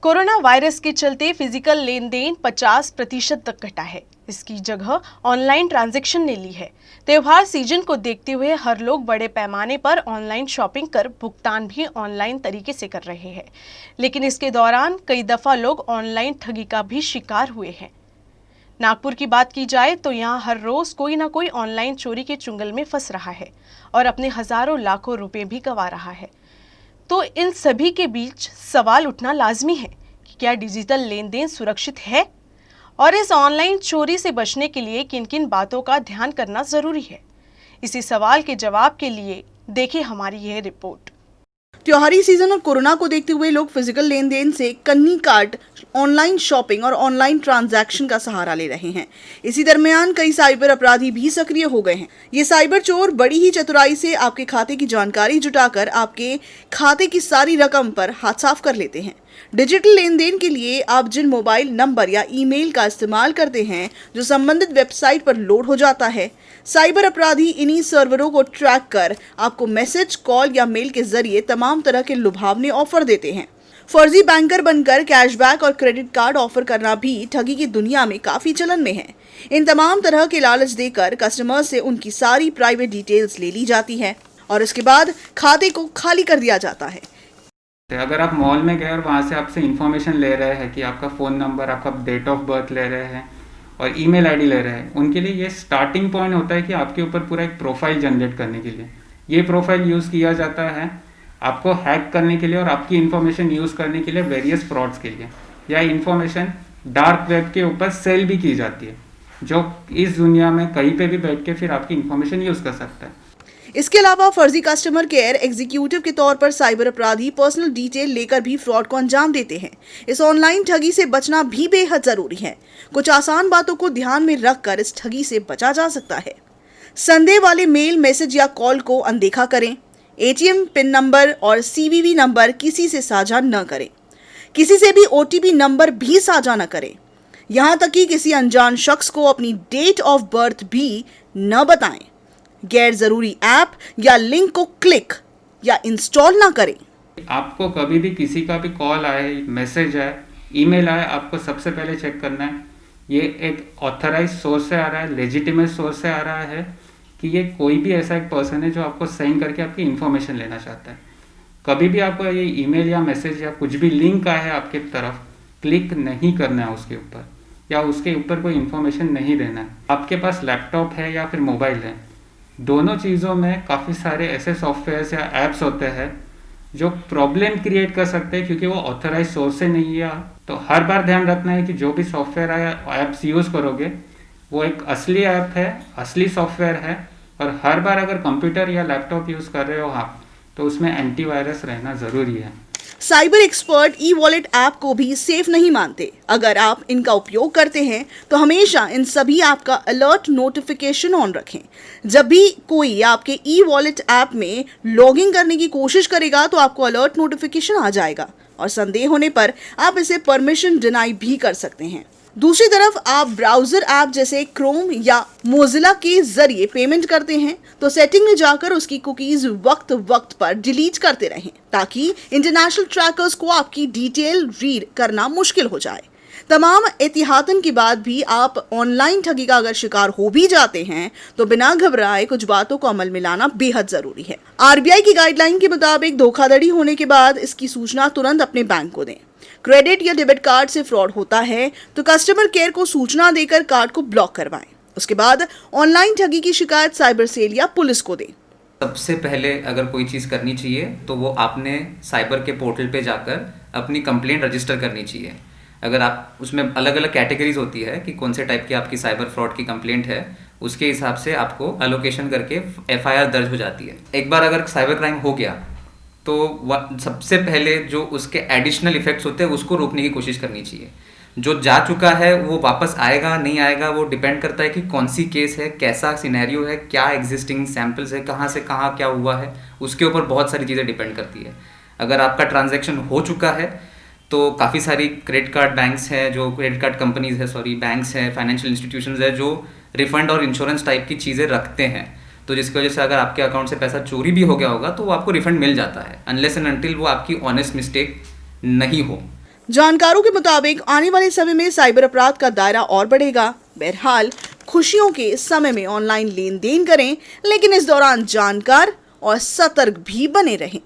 Corona virus के चलते physical लेन then 50% तक घटा है। इसकी जगह ऑनलाइन ट्रांजैक्शन ने ली है। त्योहार सीजन को देखते हुए हर लोग बड़े पैमाने पर ऑनलाइन शॉपिंग कर भुगतान भी ऑनलाइन तरीके से कर रहे हैं, लेकिन इसके दौरान कई दफा लोग ऑनलाइन ठगी का भी शिकार हुए हैं। नागपुर की बात की जाए तो यहाँ हर रोज कोई ना कोई ऑनलाइन चोरी के चुंगल में फंस रहा है और अपने हजारों लाखों रुपए भी गंवा रहा है। तो इन सभी के बीच सवाल उठना लाजमी है कि क्या डिजिटल लेन देन सुरक्षित है और इस ऑनलाइन चोरी से बचने के लिए किन किन बातों का ध्यान करना जरूरी है। इसी सवाल के जवाब के लिए देखिए हमारी यह रिपोर्ट। त्योहारी सीजन और कोरोना को देखते हुए लोग फिजिकल लेन देन से कन्नी कार्ड, ऑनलाइन शॉपिंग और ऑनलाइन ट्रांजैक्शन का सहारा ले रहे हैं। इसी दरमियान कई साइबर अपराधी भी सक्रिय हो गए हैं। ये साइबर चोर बड़ी ही चतुराई से आपके खाते की जानकारी जुटाकर आपके खाते की सारी रकम पर हाथ साफ कर लेते हैं। डिजिटल लेन देन के लिए आप जिन मोबाइल नंबर या ईमेल का इस्तेमाल करते हैं जो संबंधित वेबसाइट पर लोड हो जाता है, साइबर अपराधी इन्हीं सर्वरों को ट्रैक कर आपको मैसेज, कॉल या मेल के जरिए तमाम तरह के लुभावने ऑफर देते हैं। फर्जी बैंकर बनकर कैशबैक और क्रेडिट कार्ड ऑफर करना भी ठगी की दुनिया में काफी चलन में है। इन तमाम तरह के लालच देकर कस्टमर से उनकी सारी प्राइवेट डिटेल्स ले ली जाती है और इसके बाद खाते को खाली कर दिया जाता है। अगर आप मॉल में गए और वहाँ से आपसे इन्फॉर्मेशन ले रहे हैं कि आपका फ़ोन नंबर, आपका डेट ऑफ बर्थ ले रहे हैं और ईमेल आईडी ले रहे हैं, उनके लिए ये स्टार्टिंग पॉइंट होता है कि आपके ऊपर पूरा एक प्रोफाइल जनरेट करने के लिए। ये प्रोफाइल यूज़ किया जाता है आपको हैक करने के लिए और आपकी इन्फॉर्मेशन यूज़ करने के लिए वेरियस फ्रॉड्स के लिए, या इन्फॉर्मेशन डार्क वेब के ऊपर सेल भी की जाती है, जो इस दुनिया में कहीं पे भी बैठ के फिर आपकी इन्फॉर्मेशन यूज़ कर सकता है। इसके अलावा फर्जी कस्टमर केयर एग्जीक्यूटिव के तौर पर साइबर अपराधी पर्सनल डिटेल लेकर भी फ्रॉड को अंजाम देते हैं। इस ऑनलाइन ठगी से बचना भी बेहद जरूरी है। कुछ आसान बातों को ध्यान में रखकर इस ठगी से बचा जा सकता है। संदेह वाले मेल, मैसेज या कॉल को अनदेखा करें। एटीएम पिन नंबर और सीवीवी नंबर किसी से साझा न करें। किसी से भी ओटीपी नंबर भी साझा न करें। यहाँ तक कि किसी अनजान शख्स को अपनी डेट ऑफ बर्थ भी न बताएं। गैर जरूरी ऐप या लिंक को क्लिक या इंस्टॉल ना करें। आपको कभी भी किसी का भी कॉल आए, मैसेज आए, ईमेल आए, आपको सबसे पहले चेक करना है ये एक ऑथराइज सोर्स से आ रहा है, लेजिटिमेट सोर्स से आ रहा है कि ये कोई भी ऐसा एक पर्सन है जो आपको साइन करके आपकी इन्फॉर्मेशन लेना चाहता है। कभी भी आपको ये ईमेल या मैसेज या कुछ भी लिंक आया है आपके तरफ, क्लिक नहीं करना है उसके ऊपर या उसके ऊपर कोई इन्फॉर्मेशन नहीं देना है। आपके पास लैपटॉप है या फिर मोबाइल है, दोनों चीज़ों में काफ़ी सारे ऐसे सॉफ्टवेयर्स या ऐप्स होते हैं जो प्रॉब्लम क्रिएट कर सकते हैं क्योंकि वो ऑथराइज सोर्स से नहीं है। तो हर बार ध्यान रखना है कि जो भी सॉफ्टवेयर या ऐप्स यूज़ करोगे वो एक असली ऐप है, असली सॉफ्टवेयर है, और हर बार अगर कंप्यूटर या लैपटॉप यूज़ कर रहे हो आप तो उसमें एंटीवायरस रहना ज़रूरी है। Cyber expert e wallet app को भी सेफ नहीं मानते। अगर आप इनका उपयोग करते हैं तो हमेशा इन सभी ऐप का अलर्ट नोटिफिकेशन ऑन रखें। जब भी कोई आपके ई वॉलेट ऐप में लॉगिन करने की कोशिश करेगा तो आपको अलर्ट नोटिफिकेशन आ जाएगा और संदेह होने पर आप इसे परमिशन डिनाई भी कर सकते हैं। दूसरी तरफ आप ब्राउजर ऐप जैसे क्रोम या मोजिला के जरिए पेमेंट करते हैं तो सेटिंग में जाकर उसकी कुकीज वक्त वक्त पर डिलीट करते रहें ताकि इंटरनेशनल ट्रैकर्स को आपकी डिटेल रीड करना मुश्किल हो जाए। तमाम एहतियातन के बाद भी आप ऑनलाइन ठगी का अगर शिकार हो भी जाते हैं तो बिना घबराए कुछ बातों को अमल में लाना बेहद जरूरी है। आरबीआई की गाइडलाइन के मुताबिक धोखाधड़ी होने के बाद इसकी सूचना तुरंत अपने बैंक को दें। क्रेडिट या डेबिट कार्ड से फ्रॉड होता है तो कस्टमर केयर को सूचना देकर कार्ड को ब्लॉक करवाएं। उसके बाद ऑनलाइन ठगी की शिकायत साइबर सेल या पुलिस को दें। सबसे पहले अगर कोई चीज़ करनी चाहिए तो वो आपने साइबर के पोर्टल पे जाकर अपनी कंप्लेंट रजिस्टर करनी चाहिए। अगर आप उसमें अलग अलग कैटेगरीज होती है कि कौन से टाइप की आपकी साइबर फ्रॉड की कंप्लेंट है, उसके हिसाब से आपको एलोकेशन करके एफआईआर दर्ज हो जाती है। एक बार अगर साइबर क्राइम हो गया तो सबसे पहले जो उसके एडिशनल इफेक्ट्स होते हैं उसको रोकने की कोशिश करनी चाहिए। जो जा चुका है वो वापस आएगा नहीं आएगा वो डिपेंड करता है कि कौन सी केस है, कैसा सिनेरियो है, क्या एग्जिस्टिंग सैम्पल्स है, कहाँ से कहाँ क्या हुआ है, उसके ऊपर बहुत सारी चीज़ें डिपेंड करती है। अगर आपका ट्रांजैक्शन हो चुका है तो काफ़ी सारी क्रेडिट कार्ड बैंक्स हैं, जो क्रेडिट कार्ड कंपनीज है, बैंक्स हैं, फाइनेंशियल इंस्टीट्यूशंस है जो रिफंड और इंश्योरेंस टाइप की चीज़ें रखते हैं। तो जिसकी वजह से अगर आपके अकाउंट से पैसा चोरी भी हो गया होगा तो वो आपको रिफंड मिल जाता है, अनलेस एंड अनटिल वो आपकी ऑनेस्ट मिस्टेक नहीं हो। जानकारों के मुताबिक आने वाले समय में साइबर अपराध का दायरा और बढ़ेगा। बहरहाल खुशियों के समय में ऑनलाइन लेन देन करें, लेकिन इस दौरान जानकार और सतर्क भी बने रहें।